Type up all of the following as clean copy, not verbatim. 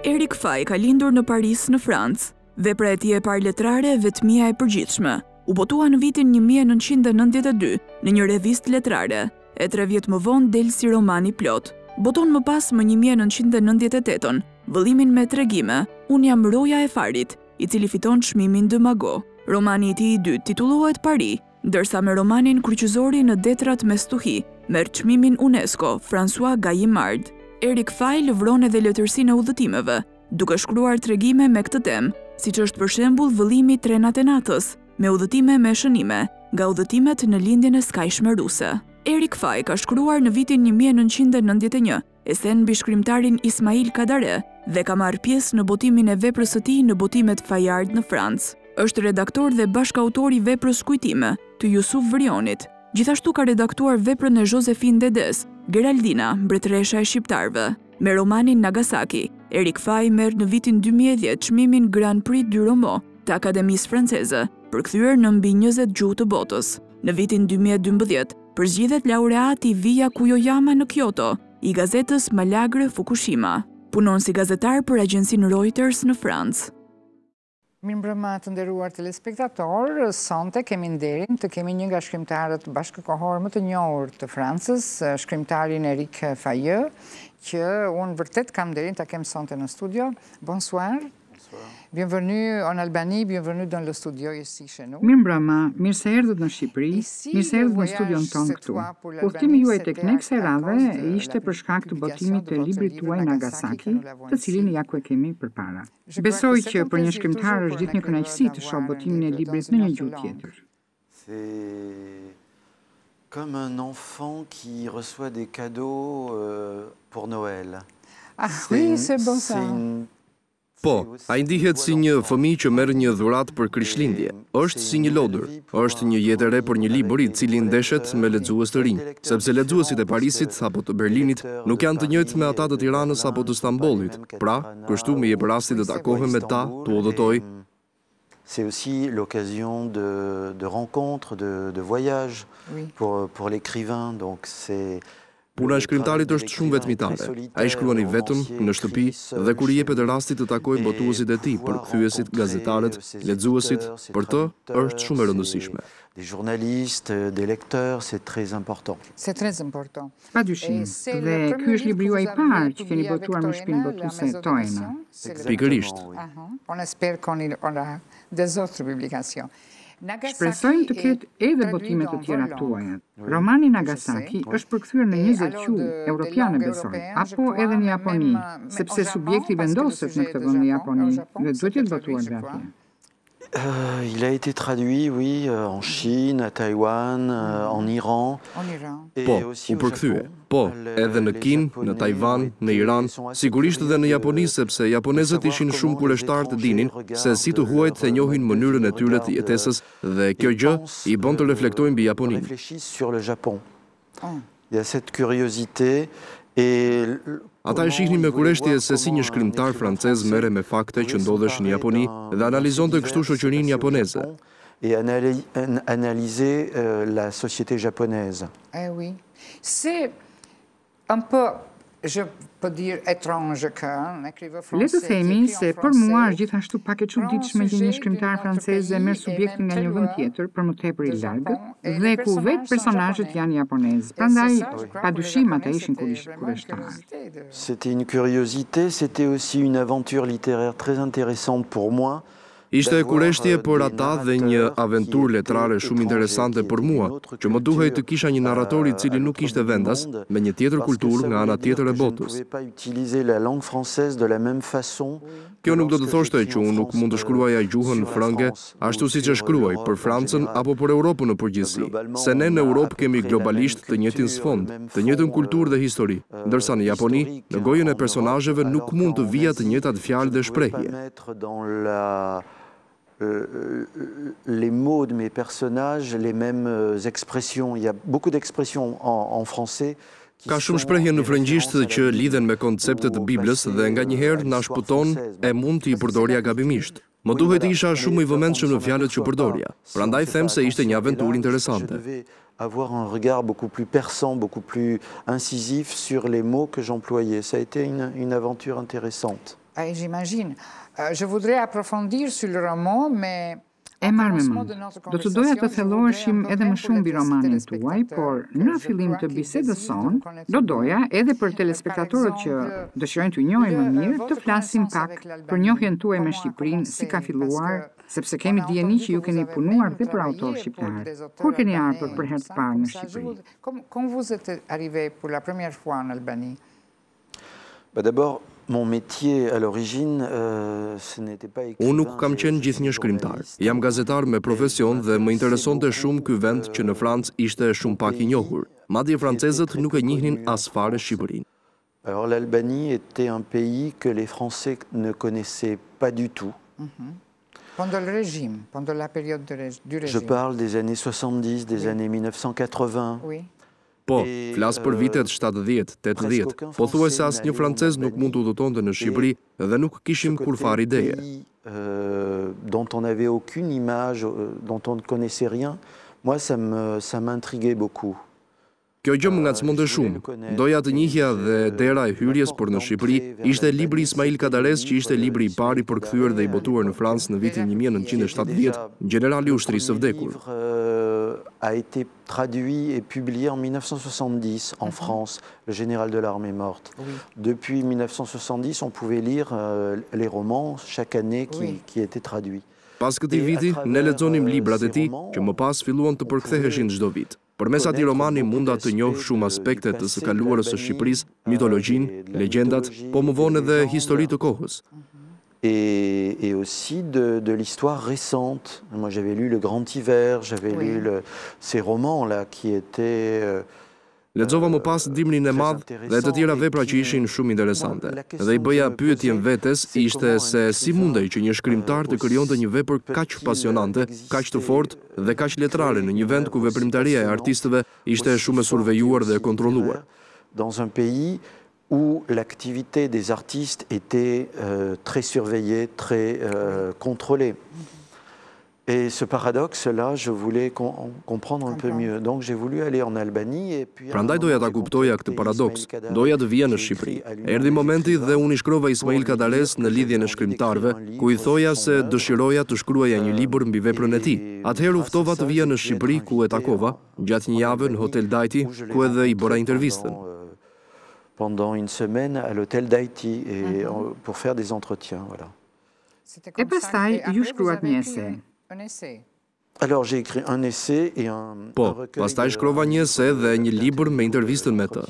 Erik Fay ka lindur në Paris në Francë. Vepra e tij e parë letrare Vetmia e përgjithshme u botua në vitin 1992 në një revistë letrare. E 3 vjet më vonë del si romani plot. Boton më pas më 1998 Vëllimin me tregime, Unë jam roja e farit, i cili fiton çmimin de Mago. Romani i tij i dytë titullohet Pari, ndërsa me romanin Kryqëzori në detrat me stuhi merr çmimin UNESCO François Gallimard. Erik Fay lëvron edhe letërsinë e udhëtimeve, duke shkruar tregime me këtë temë, siç është për shembull Vëllimi Trenat e natës, me udhëtime me shënime, nga udhëtimet në lindjen e skajshme ruse. Erik Fay ka shkruar në vitin 1991 esen mbi shkrimtarin Ismail Kadare dhe ka marrë pjesë në botimin e veprës së tij në botimet Fayard në Francë. Është redaktor dhe bashkautor i veprës Kujtime të Jusuf Vrionit. Gjithashtu ka redaktuar veprën e Josephine Dedes, Geraldina, mbretëresha e shqiptarëve. Me romanin Nagasaki, Erik Fay merr në vitin 2010 çmimin Grand Prix du Roman të Akademisë Franceze, përkthyer në mbi 20 gjuhë të botës. Në vitin 2012 përzgjidhet laureati Vija Kujoyama në Kyoto, i gazetës Malagre Fukushima. Punon si gazetar për agjencinë Reuters në Francë. Mirëmbrëma të nderuar telespektator, sonte kemi nderin të kemi një nga shkrimtarët bashkëkohor më të njohur të Francës, shkrimtarin Erik Fay, që unë vërtet kam nderin ta kem sonte në studio. Bonsoir. Bienvenue en Albanie, bienvenue dans le studio ici chez nous. Mirëmbrëma, mirë se erdhët në Shqipëri, mirë se erdhët në studion tonë këtu. Udhtimi juaj tek ne kësaj radhe ishte për shkak të botimit të librit tuaj Nagasaki, të cilin ja ku e kemi përpara. Besoj që për një shkrimtar është gjithë një kënaqësi të shoh botimin e librit në një gjuhë tjetër. C'est comme un enfant qui reçoit des cadeaux pour Noël. Ah oui, c'est beau ça. Po, ai ndihet si një fëmijë që merr një dhuratë për Krishtlindje. Është si një lodër, është një jetë e re për një libër i cili ndeshet me lexues të rinj, sepse lexuesit e Parisit apo të Berlinit nuk janë të njëjtë me ata të Tiranës apo të Stambollit. Pra, kështu më jep rasti të takohem me ta, të udhëtoj. C'est aussi l'occasion de rencontres, de voyages pour l'écrivain, donc c'est Puna e shkrimtarit është shumë vetmitare. Ai shkruan i vetëm në shtëpi dhe kur i jepet rasti të takojë botuesit e tij, përkthyesit, gazetarët, lexuesit, për të është shumë e rëndësishme. Des journalistes, des lecteurs, c'est très important. C'est très important. Padyshim, dhe ky është libri juaj i parë që keni botuar me shtëpinë botuese Toena. Pikërisht. On espère qu'on aura des autres publications. Shpresojmë të ketë edhe botime të tjera tuaja. Romani Nagasaki është përkthyer në 20 gjuhë europiane besoj, apo edhe në Japoni, sepse subjekti vendoset në këtë vend në Japoni dhe duhet të botuar dhe atje. Il a été traduit, oui, en Chine, à Taïwan, en Iran. Po, u përkthye. Po, edhe në Kinë, në Taiwan, në Iran, sigurisht edhe në Japoni, sepse japonezët ishin shumë kureshtar të dinin se si të huajt të njohin mënyrën e tyre të jetesës dhe kjo gjë i bën të reflektojnë mbi Japoninë. Sur le Japon. Il y a cette curiosité et Ata e shihnin me kureshtje se si një shkrimtar francez merre me fakte që ndodheshin në Japoni dhe analizonte kështu shoqërinë japoneze. Et analyser la société japonaise. Eh oui. C'est un peu, je peux dire, étrange qu'un écrivain français. Le të themi se për mua është gjithashtu pak e çuditshme që një shkrimtar francez merr subjektin nga një vend tjetër për më tepër i largët dhe ku vetë personazhet janë japonezë. Prandaj, padyshim ata ishin kureshtarë. C'était une curiosité, c'était aussi une aventure littéraire très intéressante pour moi. Ishte e kureshtje për ata dhe një aventurë letrare shumë interesante për mua, që më duhej të kisha një narrator i cili nuk ishte vendas, me një tjetër kulturë nga ana tjetër e botës. Kjo nuk do të thoshte që unë nuk mund të shkruaja gjuhën frënge, ashtu siç e shkruaj për Francën apo për Europën në përgjithësi, se ne në Europë kemi globalisht të njëjtin sfond, të njëjtën kulturë dhe histori, ndërsa në Japoni, në gojën e personazheve nuk mund të vijë të njëjtat fjalë dhe shprehje. Les mots de mes personnages, les mêmes expressions. Il y a beaucoup d'expressions en français. Ka shumë shprehje në frëngjisht që lidhen me konceptet të Biblës dhe nganjëherë na shputon e mund t'i përdorja gabimisht. Më duhet isha shumë i vëmendshëm në fjalët që përdorja. Prandaj them se ishte një aventurë interesante. Avoir un regard beaucoup plus perçant, beaucoup plus incisif sur les mots que j'employais. Ça a été une aventure intéressante. J'imagine. Je voudrais approfondir sur le roman, mais E marrë me mend. Do të doja të thelloheshim edhe më shumë mbi romanin tuaj, por në fillim të bisedës sonë, do doja edhe për telespektatorët që dëshirojnë t'ju njohin më mirë, të flasim pak për njohjen tuaj me Shqipërinë, si ka filluar, sepse kemi dijeni që ju keni punuar dhe për autorë shqiptarë. Kur keni ardhur për herë të parë në Shqipëri? Comment vous êtes arrivé pour la première fois en Albanie? D'abord, mon métier à l'origine, ce n'était pas écrivain. Unë nuk kam qenë gjithnjë shkrimtar. Jam gazetar me profesion dhe më interesonte shumë ky vend që në Francë ishte shumë pak i njohur. Madje francezët nuk e njihnin as fare Shqipërinë. Alors l'Albanie était un pays que les Français ne connaissaient pas du tout. Pendant le régime, pendant la période du régime. Je parle des années 70, des années 1980. Oui. Po, flas për vitet 70, 80, po thuaj se asnjë francez nuk mund të udhëtonte në Shqipëri dhe nuk kishim kur fare ideje. Dont on n'avait aucune image, dont on ne connaissait rien, moi ça m'intriguait beaucoup. Kjo gjë më ngacmonte shumë. Doja të njihja dhe dera e hyrjes, por në Shqipëri ishte libri Ismail Kadares, që ishte libri i pari përkthyer dhe i botuar në Francë në vitin 1970, Generali i ushtrisë së vdekur. A été traduit et publié en 1970 en France, Le Général de l'Armée morte. Depuis 1970, on pouvait lire les romans chaque année qui étaient traduits. Pas këtij viti, ne lexonim librat e tij që më pas filluan të përktheheshin çdo vit. Përmes atij romani munda të njoh shumë aspekte të së kaluarës së Shqipërisë, mitologjinë, legjendat, po më vonë edhe histori të kohës. Et aussi de l'histoire récente. Moi j'avais lu Le Grand Hiver, j'avais lu ces romans-là qui étaient... Lexova më pas Dimrin e Madh dhe të tjera vepra që ishin shumë interesante. Dhe i bëja pyetjen vetes ishte se si mundej që një shkrimtar të krijonte një vepër kaq pasionante, kaq të fortë dhe kaq letrare në një vend ku veprimtaria e artistëve ishte shumë e survejuar dhe kontrolluar. Dans un pays où l'activité des artistes était très surveillée, très contrôlée. Et ce paradoxe-là, je voulais comprendre un peu mieux. Donc j'ai voulu aller en Albanie et puis... Prandaj doja ta kuptoja këtë paradoks. Doja të vija në Shqipëri. Erdhi momenti dhe unë i shkrova Ismail Kadares në lidhjen e shkrimtarëve, ku i thoja se dëshiroja të shkruaja një libër mbi veprën e tij. Atëherë u ftova të vija në Shqipëri, ku e takova gjatë një jave në Hotel Dajti, ku edhe i bëra intervistën. Pendant une semaine à l'hôtel d'Haïti pour faire des entretiens, voilà. E pastaj ju shkruat një ese. Alors j'ai écrit un essai et un recueil. Pastaj shkrova një ese dhe një libër me intervistën me të.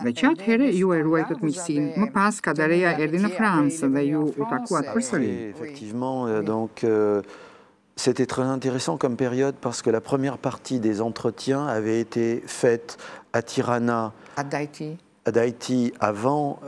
Dhe që atëherë ju e ruajtët miqësinë, më pas Kadareja erdhi në Francë dhe ju u takuat përsëri. Effectivement, donc c'était très intéressant comme période parce que la première partie des entretiens avait été faite à Tirana, à Haïti avant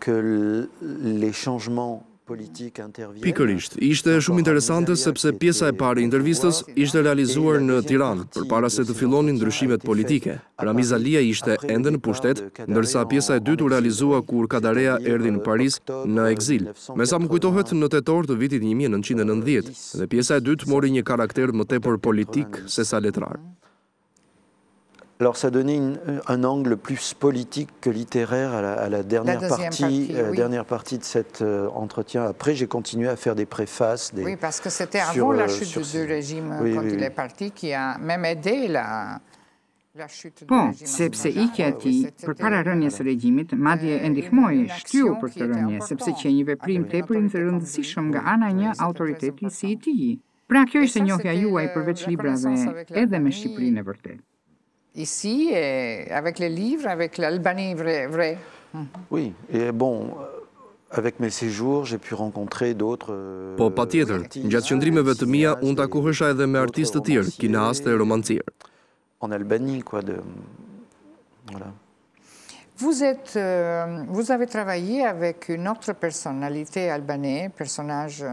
que les changements politiques interviennent. Pikërisht, ishte shumë interesante sepse pjesa e parë e intervistës ishte realizuar në Tiranë, përpara se të fillonin ndryshimet politike. Ramiz Alia ishte ende në pushtet, ndërsa pjesa e dytë u realizua kur Kadareja erdhi në Paris në ekzil. Me sa më kujtohet në tetor të vitit 1990, dhe pjesa e dytë mori një karakter më tepër politik se sa letrar. Alors ça donnait un angle plus politique que littéraire à la dernière partie de cet entretien. Après, j'ai continué à faire des préfaces. Oui, parce que c'était avant la chute du régime, quand il est parti, qui a même aidé la chute du régime. Po, sepse ikja e tij përpara rënies së regjimit, madje e ndihmoi, shtyu për këtë rënje, sepse që një veprim tepër i rëndësishëm nga ana e një autoriteti si i tij. Pra kjo ishte njohja juaj përveç librave edhe me Shqipërinë e vërtetë. Ici, avec les livres, avec l'Albanie vraie. Oui, et bon, avec mes séjours, j'ai pu rencontrer d'autres... Po, patjetër, gjatë qëndrimeve të mia, unë takohesha edhe me artistë të tjerë, kinaste e romancier. En Albanie, quoi, voilà. Vous avez travaillé avec une autre personnalité albanaise, personnage...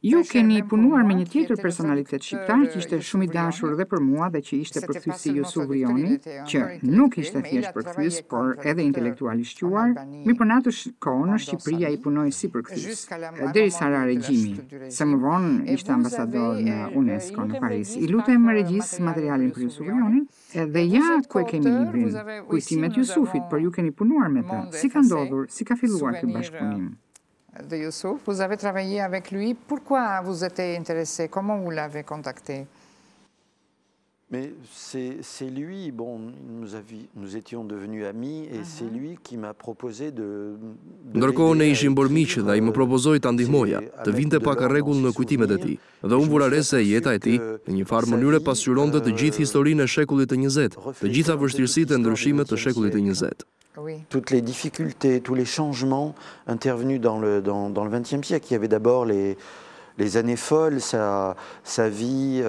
Ju keni punuar me një tjetër personalitet shqiptar që ishte shumë i dashur dhe për mua dhe që ishte përkthyesi Jusuf Vrioni, që nuk ishte thjesht përkthyes, por edhe intelektual i shquar, mirë për atë kohë në Shqipëri ai punoi si përkthyes, derisa ra regjimi. Sa më vonë ishte ambasador në UNESCO në Paris. I lutem regjisë materialin për Jusuf Vrionin, dhe ja ku e kemi librin, Kujtimet Jusufit, por ju keni punuar me të. Si ka ndodhur, si ka filluar ky bashkëpunim? de Youssouf. Vous avez travaillé avec lui. Pourquoi vous étiez intéressé? Comment vous l'avez contacté? Mais c'est lui, bon, nous étions devenus amis et c'est lui qui m'a proposé de Ndërkohë ne ishim bërë miq dhe ai më propozoi ta ndihmoja, të vinte pak rregull në kujtimet e tij. Dhe unë vura re se jeta e tij në një farë mënyre pasqyronte të gjithë historinë e shekullit të 20, të gjitha vështirësitë e ndryshimeve të shekullit të 20. Toutes les difficultés, tous les changements intervenus dans le XXe siècle. Il y avait d'abord les années folles, sa vie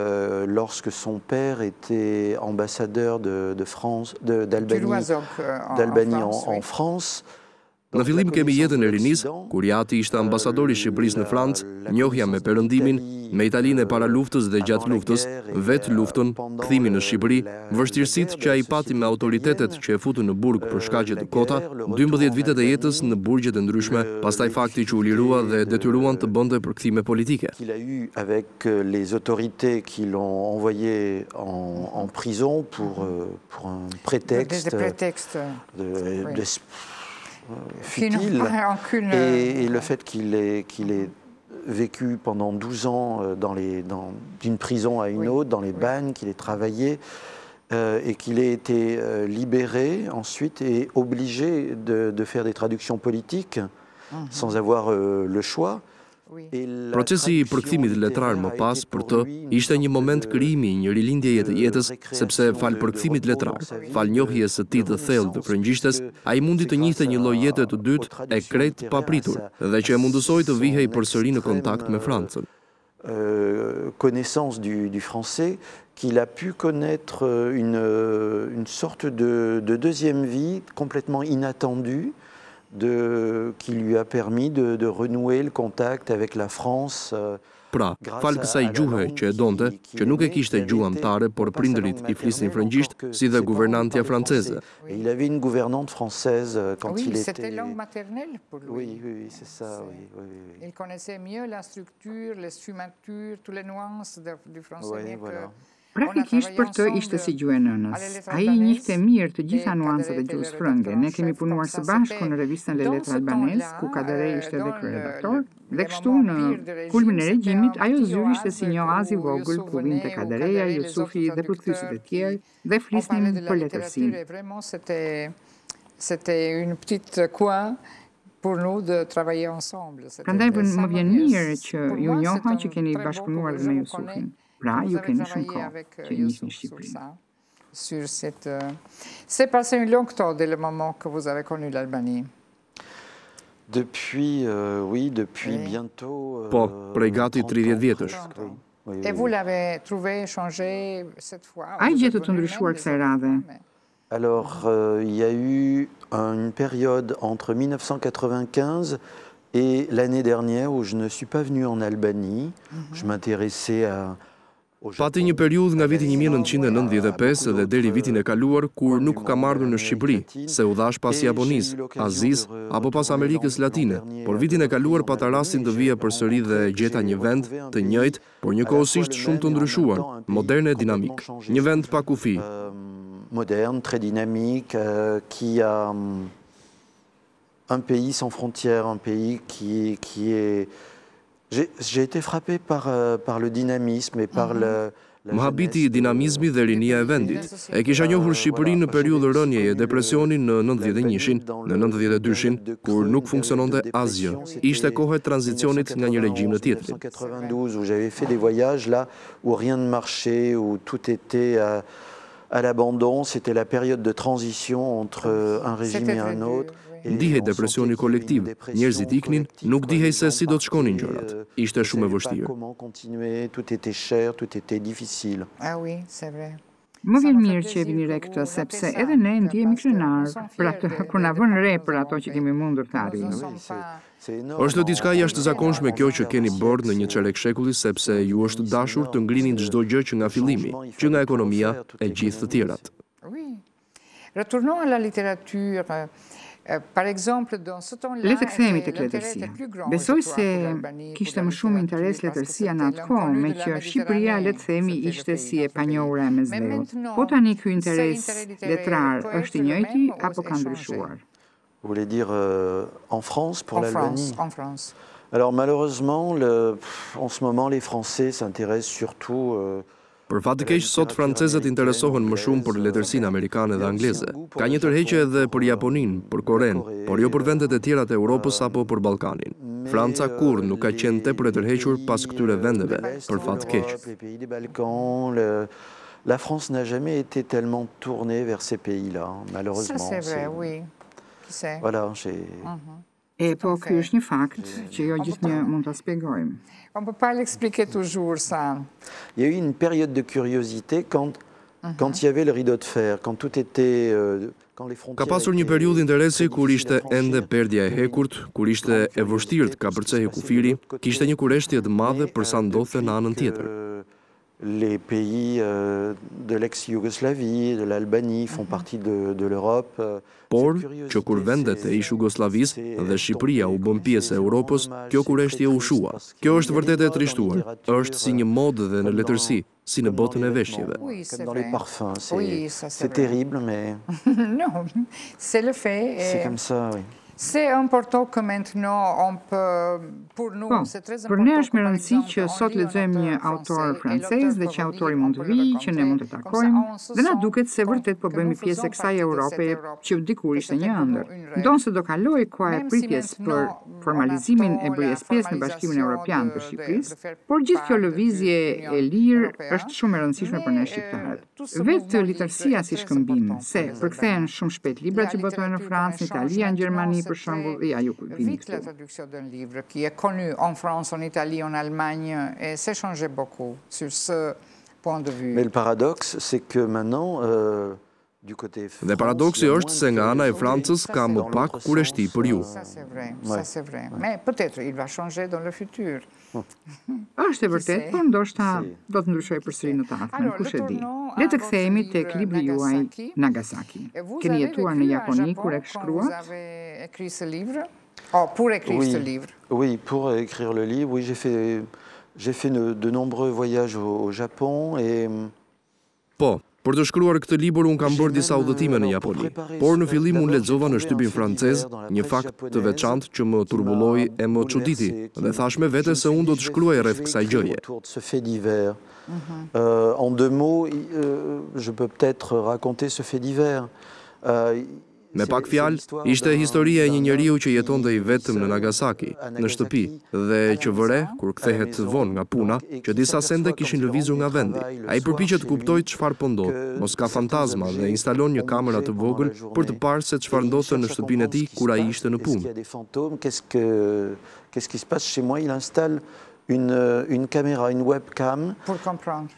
lorsque son père était ambassadeur de France, d'Albanie en France. Në fillim kemi jetën e rinisë, kur Jati ishte ambasadori i Shqipërisë në Francë, njohja me perëndimin, me Italinë para luftës dhe gjatë luftës, vetë luftën, kthimin në Shqipëri, vështirësitë që ai pati me autoritetet që e futën në burg për shkaqe të kota, 12 vitet e jetës në burgjet e ndryshme, pastaj fakti që u lirua dhe detyruan të bënte përkthime politike. Il a eu avec les autorités qui l'ont envoyé en prison pour un prétexte futile et le fait qu'il ait vécu pendant 12 ans d'une prison à une autre, dans les bagnes, qu'il ait travaillé et qu'il ait été libéré ensuite et obligé de faire des traductions politiques sans avoir le choix. Procesi i përkthimit letrar më pas për të ishte një moment krijimi i një rilindjeje të jetës, sepse fal përkthimit letrar, fal njohjes së tij të thellë të frëngjishtes, ai mundi të njihte një lloj jete të dytë e krejt papritur dhe që e mundësoi të vihej përsëri në kontakt me Francën. Connaissance du français, qu'il a pu connaître une sorte de deuxième vie complètement inattendue, qui lui a permis de renouer le contact avec la France. Pra, fal kësaj gjuhe që e donte, që nuk e kishte gjuhë amtare, por prindërit i flisnin frëngjisht, si dhe guvernantja franceze. Il avait une gouvernante française quand il était... C'était langue maternelle pour lui. Oui, c'est ça, oui. Il connaissait mieux la structure, les sfumatures, toutes les nuances du français. Oui, voilà. Praktikisht për të ishte si gjuhë e nënës. Ai njihte mirë të gjitha nuancat e gjuhës frënge. Ne kemi punuar së bashku në revistën Le Lettres Albanaises, ku Kaderej ishte edhe kryeredaktor, dhe kështu në kulmin e regjimit, ajo zyri ishte si një oaz i vogël ku vinte Kadereja, Yusufi dhe përkthyesit e tjerë dhe flisnin për letërsinë. C'était une petite coin pour nous de travailler ensemble. Prandaj më vjen mirë që ju njoha që keni bashkëpunuar me Yusufin. Pra, ju keni shumë kohë që njihni Shqipërinë. C'est passé une longue temps dès le moment que vous avez connu l'Albanie. Depuis bientôt... Po, prej gati 30 vjetësh. Et vous l'avez trouvé changé cette fois? Ai gjetë të ndryshuar kësaj radhe. Alors, il y a eu une période entre 1995 et l'année dernière où je ne suis pas venu en Albanie. Je m'intéressais à... Pati një periudhë nga viti 1995 dhe deri vitin e kaluar kur nuk kam ardhur në Shqipëri, se u dhash pas Japonisë, Azisë apo pas Amerikës Latine, por vitin e kaluar pata rastin të vija përsëri dhe gjeta një vend të njëjtë, por njëkohësisht shumë të ndryshuar, modern e dinamik, një vend pa kufi. Moderne, très dynamique, qui a un pays sans frontières, un pays qui est... J'ai été frappé par le dynamisme et par le... Më habiti dinamizmi dhe rinia e vendit. E kisha njohur Shqipërinë në periudhë rënjeje, depresionin në 91-shin, në 92-shin, kur nuk funksiononte asgjë. Ishte kohë e tranzicionit nga një regjim në tjetrin. 1992, où j'avais fait des voyages là où rien ne marchait, où tout était à l'abandon, c'était la période de transition entre un régime et un autre. Ndihej depresioni kolektiv, njerëzit iknin, nuk dihej se si do të shkonin gjërat. Ishte shumë e vështirë. Comment continuer, tout était cher, tout était difficile. Ah oui, c'est vrai. Më vjen mirë që e vini re këtë, sepse edhe ne ndihemi krenar për atë kur na vën re për ato që kemi mundur të arrijmë. Është diçka jashtëzakonshme kjo që keni bërë në një çerek shekulli, sepse ju është dashur të ngrinin çdo gjë që nga fillimi, që nga ekonomia e gjithë të tjerat. Oui. Retournons à la littérature. Le të kthehemi tek letërsia. Besoj se kishte më shumë interes letërsia në atë kohë, me që Shqipëria, le të themi, ishte si e panjohura e mesdheut. Po tani ky interes letrar është i njëjti apo ka ndryshuar? Vous voulez dire en France, pour l'Albanie? En France. Alors malheureusement, en ce moment, les Français s'intéressent surtout... Për fat të keq, sot francezët interesohen më shumë për letërsinë amerikane dhe angleze. Ka një tërheqje edhe për Japoninë, për Korenë, por jo për vendet e tjera të Europës apo për Ballkanin. Franca kurrë nuk ka qenë tepër e tërhequr pas këtyre vendeve, për fat të keq. Les pays des Balkans, la France n'a jamais été tellement tournée vers ces pays-là, malheureusement. Ça c'est vrai, oui. Qui sait? Voilà, po ky është një fakt që jo gjithnjë mund ta shpjegojmë. On ne peut pas l'expliquer toujours, ça. Il y a eu une période de curiosité quand il y avait le rideau de fer, quand tout était... Ka pasur një periudhë interesi kur ishte ende perdja e hekurt, kur ishte e vështirë të kapërcehej kufiri, kishte një kureshtje të madhe për sa ndodhte në anën tjetër. Les pays de l'ex-Yougoslavie, de l'Albanie font partie de l'Europe. Por, që kur vendet e ish-Jugosllavisë dhe Shqipëria u bën pjesë e Europës, kjo kureshtje u shua. Kjo është vërtet e trishtuar. Është si një modë dhe në letërsi, si në botën e veshjeve. Comme dans les parfums, c'est terrible, mais... Non, c'est le fait. C'est comme ça, oui. C'est important que maintenant on peut, pour nous, c'est très important. Për ne është me rëndësi që sot lexojmë një autor francez dhe që autori mund të vijë, që ne mund të takojmë, dhe na duket se vërtet po bëhemi pjesë e kësaj Europe që dikur ishte një ëndër. Ndonë se do kaloj koha e pritjes për formalizimin e bërjes pjesë në Bashkimin Evropian të Shqipërisë, por gjithë kjo lëvizje e lirë është shumë e rëndësishme për ne shqiptarët. Vetë litërsia si shkëmbim, se përkthehen shumë shpejt libra që botohen në Francë, në Itali, në Gjermani, për shembull, ja ju vini Vite la traduction d'un livre qui est connu en France, en Italie, en Allemagne, et s'est changé beaucoup sur ce point de vue. Mais le paradoxe, c'est que maintenant, du côté français... Dhe paradoksi është se nga ana e Francës ka më pak kureshti për ju. Ça c'est vrai. Mais peut-être il va changer dans le futur. Është e vërtet, por ndoshta do të ndryshojë përsëri në të ardhmen, kush e di. Le të kthehemi tek libri juaj Nagasaki. Keni jetuar në Japoni kur e shkruat? Vous avez écrit ce livre? Oh, pour écrire ce livre. Oui, pour écrire le livre, oui, j'ai fait de nombreux voyages au Japon et... Po, për të shkruar këtë libër unë kam bërë disa udhëtime në Japoni, por në fillim unë lexova në shtypin francez një fakt të veçantë që më turbulloi e më çuditi, dhe thash me vete se unë do të shkruaj rreth kësaj gjëje. Ce fait divers. En deux mots, je peux peut-être raconter ce fait divers. Me pak fjalë, ishte historia e një njeriu që jetonte i vetëm në Nagasaki, në shtëpi, dhe që vëre, kur kthehet vonë nga puna, që disa sende kishin lëvizur nga vendi. Ai përpiqet të kuptojë çfarë po ndodh, mos ka fantazma dhe instalon një kamerë të vogël për të parë se çfarë ndodhte në shtëpinë e tij kur ai ishte në punë. Qu'est-ce qui se passe chez moi? Il installe une caméra, une webcam Pour comprendre,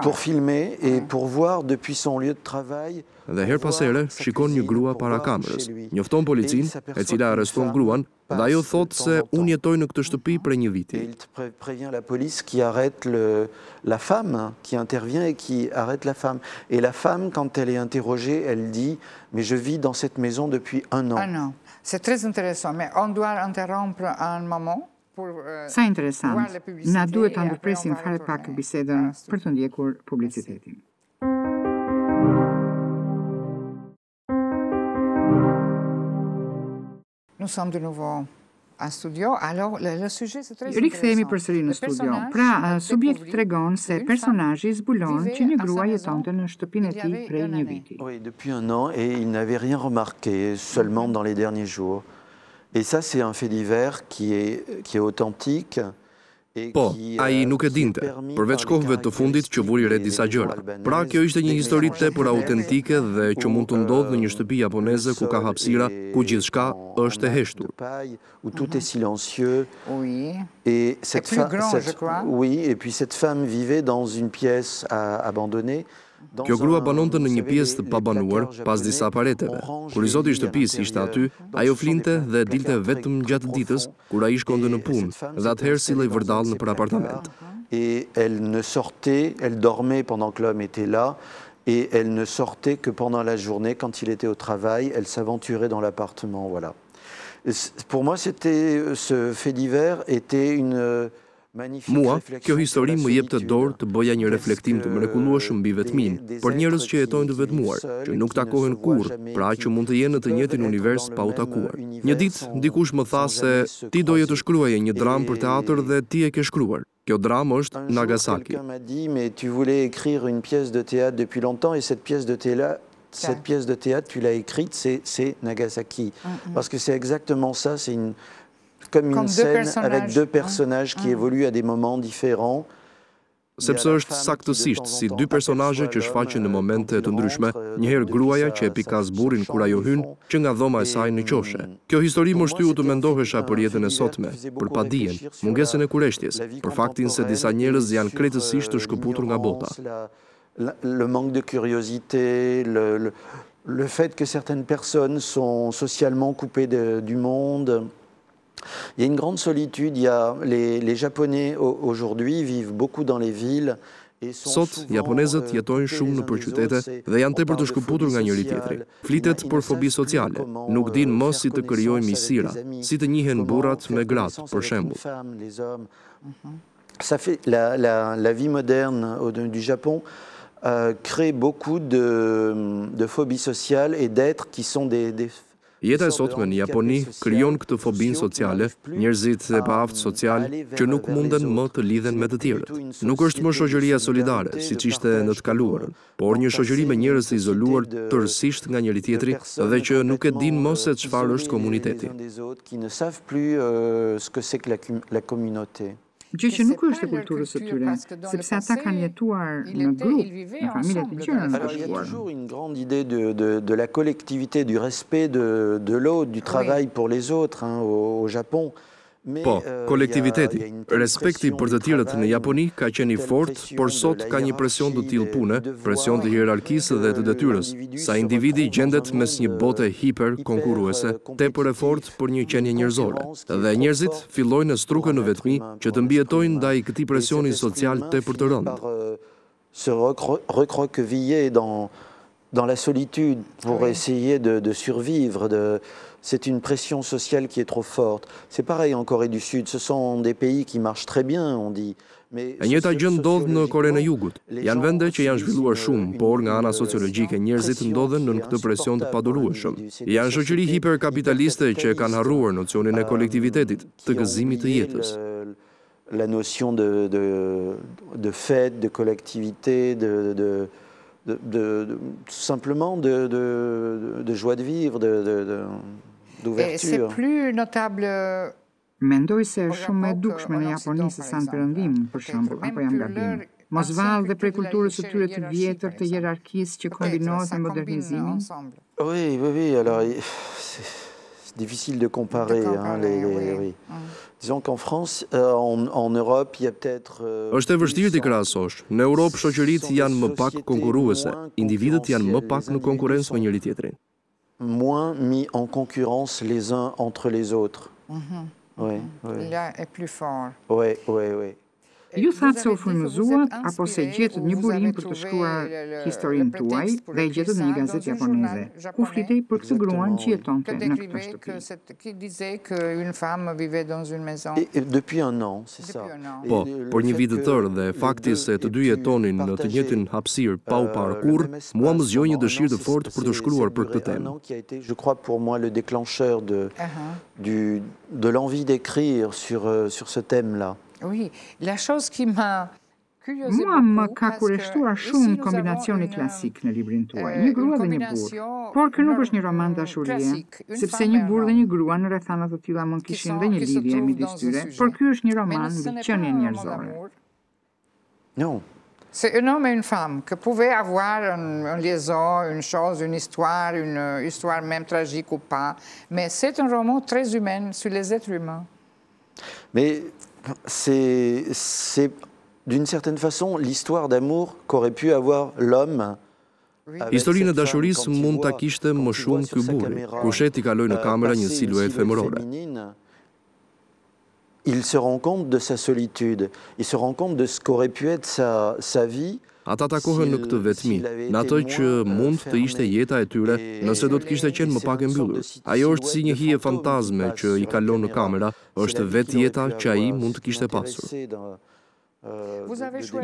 pour filmer et pour voir depuis son lieu de travail. Dhe her pas here shikon një grua para kamerës, njofton policinë, e cila arreston gruan, dhe ajo thotë se unë jetoj në këtë shtëpi prej një viti. Il prévient la police qui arrête la femme, qui intervient et qui arrête la femme. Et la femme, quand elle est interrogée, elle dit « Mais je vis dans cette maison depuis 1 an. » Un an. C'est très intéressant, mais on doit interrompre un moment. Sa interesant, na duhet ta ndërpresim fare pak bisedën për të ndjekur publicitetin. Nous sommes de nouveau en studio. Alors, le sujet c'est très intéressant. Rikthehemi përsëri në studio. Pra, subjekti tregon se personazhi zbulon që një grua jetonte në shtëpinë e tij prej një viti. Oui, depuis 1 an, et il n'avait rien remarqué, seulement dans les derniers jours. Et ça, c'est un fait divers qui est authentique. Po, ai nuk e dinte, përveç kohëve të fundit që vuri re disa gjëra. Pra, kjo ishte një histori tepër autentike dhe që mund të ndodhë në një shtëpi japoneze ku ka hapësira, ku gjithçka është e heshtur. Où tout est silencieux. Oui. Et oui, et puis cette femme vivait dans une pièce abandonnée. Kjo grua banonte në një pjesë të pabanuar pas disa pareteve. Kur i zoti i shtëpisë ishte aty, ajo flinte dhe dilte vetëm gjatë ditës kur ai shkonte në punë, dhe atëherë sillej vërdall nëpër apartament. Et elle dormait pendant que l'homme était là, et elle ne sortait que pendant la journée quand il était au travail, elle s'aventurait dans l'appartement, voilà. Pour moi, ce fait divers était Mua, kjo histori më jep të dorë të bëja një reflektim të mrekullueshëm mbi vetmin, për njerëz që jetojnë të vetmuar, që nuk takohen kurrë, pra që mund të jenë në të njëjtin univers pa u takuar. Një ditë dikush më tha se ti doje të shkruaje një dramë për teatr dhe ti e ke shkruar. Kjo dramë është Nagasaki. Quelqu'un m'a dit mais tu voulais écrire une pièce de théâtre depuis longtemps et cette pièce de théâtre tu l'as écrite, c'est Nagasaki. Parce que c'est exactement ça, c'est comme une scène avec deux personnages qui évoluent à des moments différents. Sepse është saktësisht si dy personazhe që shfaqen në momente të ndryshme, njëherë gruaja që e pikas burrin kur ajo hyn, që nga dhoma e saj në qoshe. Kjo histori më shtyu të mendohesha për jetën e sotme, për padijen, mungesën e kureshtjes, për faktin se disa njerëz janë krejtësisht të shkëputur nga bota. Le manque de curiosité, le fait que certaines personnes sont socialement coupées du monde. Il y a une grande solitude. Les Japonais aujourd'hui vivent beaucoup dans les villes. Sot, japonezët jetojnë shumë në qytete dhe janë tepër të shkëputur nga njëri tjetri. Flitet për fobi sociale, nuk din më si të krijojnë misira, si të njihen burrat me gratë, për shembull. Ça fait la vie moderne du Japon crée beaucoup de phobies sociales et d'êtres qui sont des Jeta e sotme në Japoni krijon këtë fobinë sociale, njerëzit e paaft social që nuk munden më të lidhen me të tjerët. Nuk është më shoqëria solidare, siç ishte në të kaluarën, por një shoqëri me njerëz të izoluar tërësisht nga njëri tjetri dhe që nuk e din më se çfarë është komuniteti. Gjë që nuk është e kulturës së tyre, sepse ata kanë jetuar në grup, në familje të gjëra në Il y a toujours une grande idée de la collectivité, du respect de l'autre, du travail pour les autres au Japon. Po, kolektiviteti, respekti për të tjerët në Japoni ka qenë i fortë, por sot ka një presion të tillë pune, presion të hierarkisë dhe të detyrës, sa individi gjendet mes një bote hiper konkurruese, tepër e fortë për një qenie njerëzore. Dhe njerëzit fillojnë të struken në vetmi që të mbijetojnë ndaj këtij presioni social tepër të rëndë. Se recroqueviller dans la solitude pour essayer de survivre, c'est une pression sociale qui est trop forte. C'est pareil en Corée du Sud, ce sont des pays qui marchent très bien, on dit. E njëjta gjë ndodh në Korenë e Jugut. Janë vende që janë zhvilluar shumë, por nga ana sociologjike njerëzit ndodhen në këtë presion të padurueshëm. Janë shoqëri hiperkapitaliste që kanë harruar nocionin e kolektivitetit, të gëzimit të jetës. La notion de fête, de collectivité, simplement de joie de vivre, d'ouverture. C'est plus notable. Mendoj se është shumë e dukshme në Japoni se sa në Perëndim, për shembull, apo jam gabim. Mos vallë dhe prej kulturës së tyre të vjetër të hierarkisë që kombinohet me modernizimin. Oui, alors c'est difficile de comparer, oui. Disons qu'en France, en Europe, il y a peut-être... Është e vështirë të krahasosh. Në Europë shoqëritë janë më pak konkurruese, individët janë më pak në konkurrencë me njëri tjetrin. Moins mis en concurrence les uns entre les autres. Oui. Là est plus fort. Oui. Ju thatë se u frymëzuat apo se gjetët një burim për të shkruar historinë tuaj dhe e gjetët në një gazetë japoneze, ku flitej për këtë gruan që jetonte në këtë shtëpi. Qui disait qu'une femme vivait dans une maison. Depuis un an, c'est ça. Po, por një vit të tërë dhe fakti se të dy jetonin në të njëjtin hapësirë pa u parë kurrë, mua më zgjoi një dëshirë të fortë për të shkruar për këtë temë. Je crois pour moi le déclencheur de l'envie d'écrire sur ce thème-là. Oui, la chose qui m'a Mua më ka kureshtuar shumë kombinacioni klasik në librin tuaj, një grua dhe një burr. Por ky nuk është një roman dashurie, sepse një burr dhe një grua në rrethana të tilla mund kishin dhe një lidhje midis tyre, por ky është një roman mbi qenien njerëzore. Non. C'est un homme et une femme qui pouvaient avoir une liaison, une chose, une histoire même tragique ou pas, mais c'est un roman très humain sur les êtres humains. Mais c'est d'une certaine façon l'histoire d'amour qu'aurait pu avoir l'homme. Historinë e dashurisë mund ta kishte më shumë ky burri, kur sheti kaloi në kamera një siluetë femërore. Il se rend compte de sa solitude, il se rend compte de ce qu'aurait pu être sa vie Ata takohen në këtë vetmi, në atë që mund të ishte jeta e tyre nëse do të kishte qenë më pak e mbyllur. Ajo është si një hije fantazme që i kalon në kamera, është vetë jeta që ai mund të kishte pasur.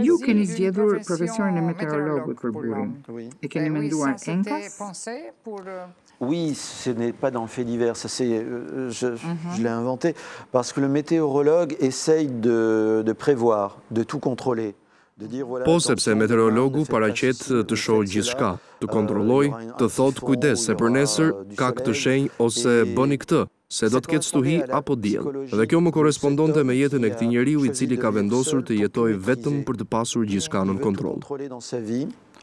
Ju keni zgjedhur profesionin e meteorologut për burrin. E keni menduar enkas? Oui, ce n'est pas dans le fait divers, ça je l'ai inventé, parce que le météorologue essaye de prévoir, de tout contrôler. Po sepse meteorologu paraqet të shohë gjithçka, të kontrolloj, të thotë kujdes se për nesër ka këtë shenjë ose bëni këtë, se do të ketë stuhi apo diell. Dhe kjo më korrespondonte me jetën e këtij njeriu i cili ka vendosur të jetojë vetëm për të pasur gjithçka nën kontroll.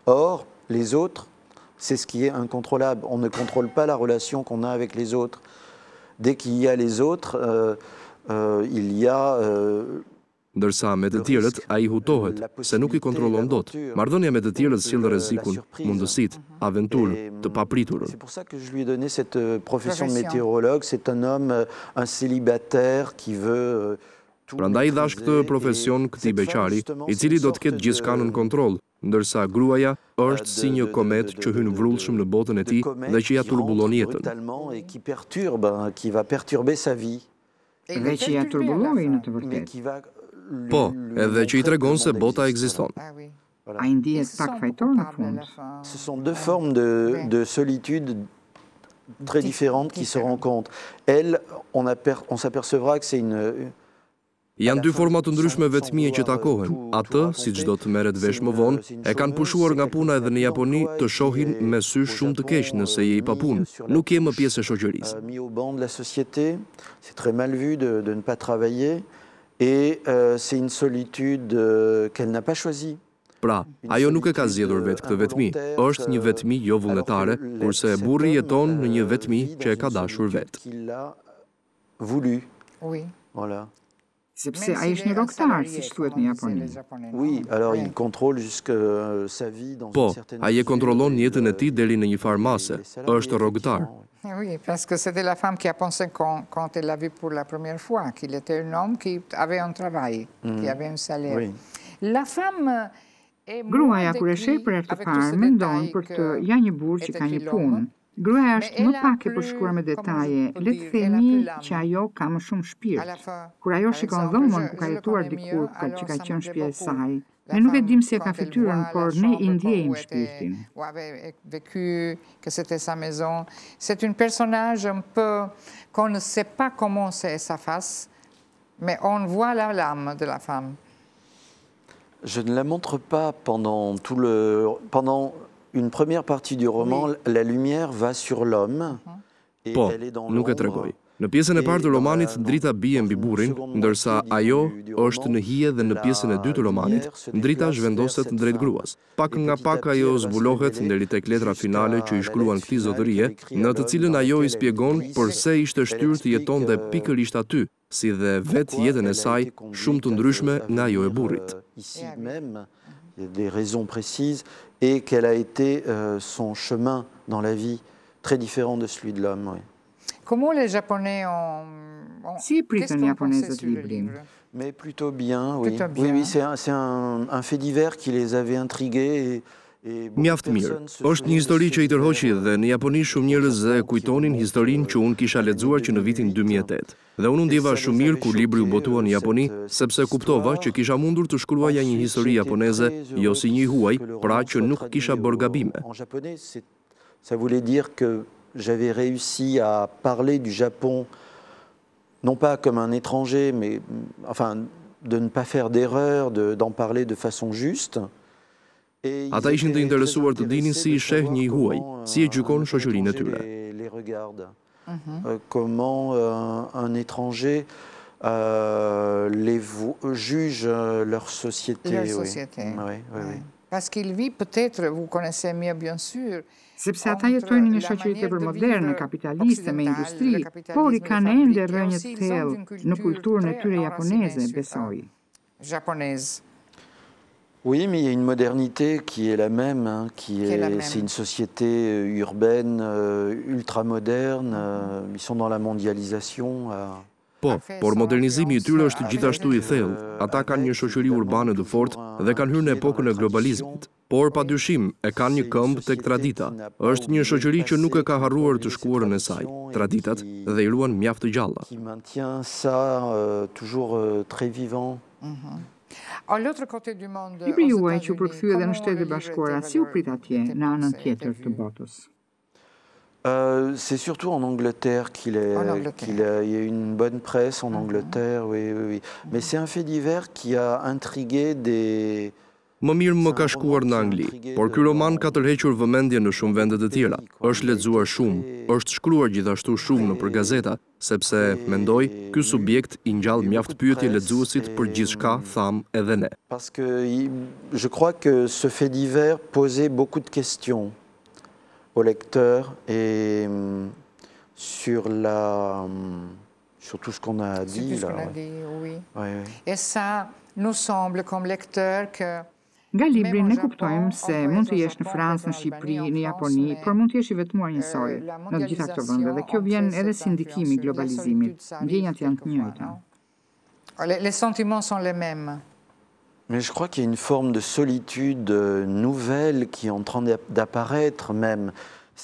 Or, les autres, c'est ce qui est incontrôlable. On ne contrôle pas la relation qu'on a avec les autres. Dès qu'il y a les autres, il y a ndërsa me të tjerët ai hutohet, se nuk i kontrollon dot. Marrëdhënia me të tjerët sjell rrezikun, mundësitë, aventurën, të papriturën. C'est pour ça que je lui ai donné cette profession de météorologue. C'est un homme, un célibataire qui veut Prandaj i dhash këtë profesion këtij beqari, i cili do të ketë gjithçka nën kontroll, ndërsa gruaja është si një komet që hyn vrullshëm në botën e tij dhe që ja turbullon jetën. Et qui perturbe, qui va perturber sa vie. Dhe që ja turbulloi në të vërtetë. Po, edhe që i tregon se bota ekziston. Ai ndihet pak fajtor në fund. Ce sont deux formes de solitude très différentes qui se rencontrent. Elle, on s'apercevra que c'est une Janë dy forma të ndryshme vetmie që takohen. Atë, siç do të merret vesh më vonë, e kanë pushuar nga puna edhe në Japoni të shohin me sy shumë të keq nëse je i pa punë. Nuk je më pjesë e shoqërisë. Mis au banc de la société, c'est très mal vu de ne pas travailler et c'est une solitude qu'elle n'a pas choisie. Pra, ajo nuk e ka zgjedhur vetë këtë vetmi, është një vetmi jo vullnetare, kurse burri jeton në një vetmi që e ka dashur vetë. Qu'il a voulu. Oui. Voilà. Sepse ai është një roktar, siç thuhet në Japoni. Oui, alors il contrôle jusque sa vie dans Po, une certaine ai e kontrollon jetën e tij deri në një farë mase. Është rrogtar. Oui, parce que c'était la femme qui a pensé quand elle l'a vu pour la première fois, qu'il était un homme qui avait un travail, qui avait un salaire. Oui. La femme Gruaja kur e sheh për herë të parë mendon për të ja një burr që ka një punë. Gruaja është më pak e përshkruar me detaje, le të themi që ajo ka më shumë shpirt. Kur ajo shikon dhomën ku ka jetuar dikur që ka qenë shtëpia e saj, ne nuk e dim se ka fytyrën, por ne i ndjejmë shpirtin. Ou avait vécu que c'était sa maison. C'est un personnage un peu qu'on ne sait pas comment c'est sa face, mais on voit l'âme de la femme. Je ne la montre pas pendant une première partie du roman, la lumière va sur l'homme et Po, elle est dans nuk e l'ombre. tregoj. Në pjesën e parë të romanit drita bie mbi burrin, ndërsa ajo është në hije dhe në pjesën e dytë të romanit drita zhvendoset drejt gruas. Pak nga pak ajo zbulohet deri tek letra finale që i shkruan këtij zotërie, në të cilën ajo i spjegon pse ishte shtyrë të jetonte pikërisht aty, si dhe vetë jetën e saj shumë të ndryshme nga ajo e burrit. Ici même, il y a des raisons précises et quel a été son chemin dans la vie très différent de celui de l'homme. Oui. Comment les Japonais Si e pritën japonezët librin? Mais plutôt bien, oui. Plutôt bien. Oui, oui, c'est un fait divers qui les avait intrigués. Mjaft mirë. Është një histori që i tërhoqi dhe në Japoni shumë njerëz e kujtonin historinë që unë kisha lexuar që në vitin 2008. Dhe unë ndjeva shumë mirë kur libri u botua në Japoni, sepse kuptova që kisha mundur të shkruaja një histori japoneze, jo si një huaj, pra që nuk kisha bërë gabime. En japonais, ça voulait dire que j'avais réussi à parler du Japon, non pas comme un étranger, mais enfin, de ne pas faire d'erreur, d'en parler de façon juste. Ata ishin të interesuar të dinin si i sheh një huaj, si e gjykon shoqërinë e tyre. Les regarde. Comment un étranger juge leur société. Leur oui. société. Oui, oui, oui. Parce qu'il vit peut-être, vous connaissez mieux bien sûr, Sepse ata jetojnë në një shoqëri tepër moderne, kapitaliste me industri, por i kanë ende rrënjë të thellë në kulturën e tyre japoneze, besoj. Japonaise. Oui, mais il y a une modernité qui est la même, hein, c'est une société urbaine, ultra moderne, ils sont dans la mondialisation. Po, por modernizimi I tyre është gjithashtu I thellë. Ata kanë një shoqëri urbane të fortë dhe kanë hyrë në epokën e globalizmit. Por padyshim e kanë një këmbë tek tradita. Është një shoqëri që nuk e ka harruar të shkuarën e saj, traditat dhe I ruan mjaft të gjalla. Qui maintient ça toujours très vivant. Libri juaj që u përkthye edhe në Shtetet e Bashkuara, si u prit atje në anën tjetër të botës? C'est surtout en Angleterre qu'il y a eu une bonne presse en Angleterre, oui. Mais c'est un fait divers qui a intrigué des... Më mirë më ka shkuar në Angli, por ky roman ka tërhequr vëmendjen në shumë vende të tjera. Është lexuar shumë, është shkruar gjithashtu shumë nëpër gazeta, sepse mendoj ky subjekt I ngjall mjaft pyetje lexuesit për gjithçka tham edhe ne. Parce que je crois que ce fait divers posait beaucoup de questions aux lecteurs et sur tout ce qu'on a dit là. Oui. Ouais. Et ça nous semble comme lecteur que Nga libri ne kuptojmë se mund të jesh në Francë, në Shqipëri, në Japoni, por mund të jesh I vetmuar njësoj në të gjitha këto vende dhe kjo vjen edhe si ndikimi I globalizimit. Ndjenjat janë të njëjta. Les sentiments sont les mêmes. Mais je crois qu'il y a une forme de solitude nouvelle qui est en train d'apparaître même.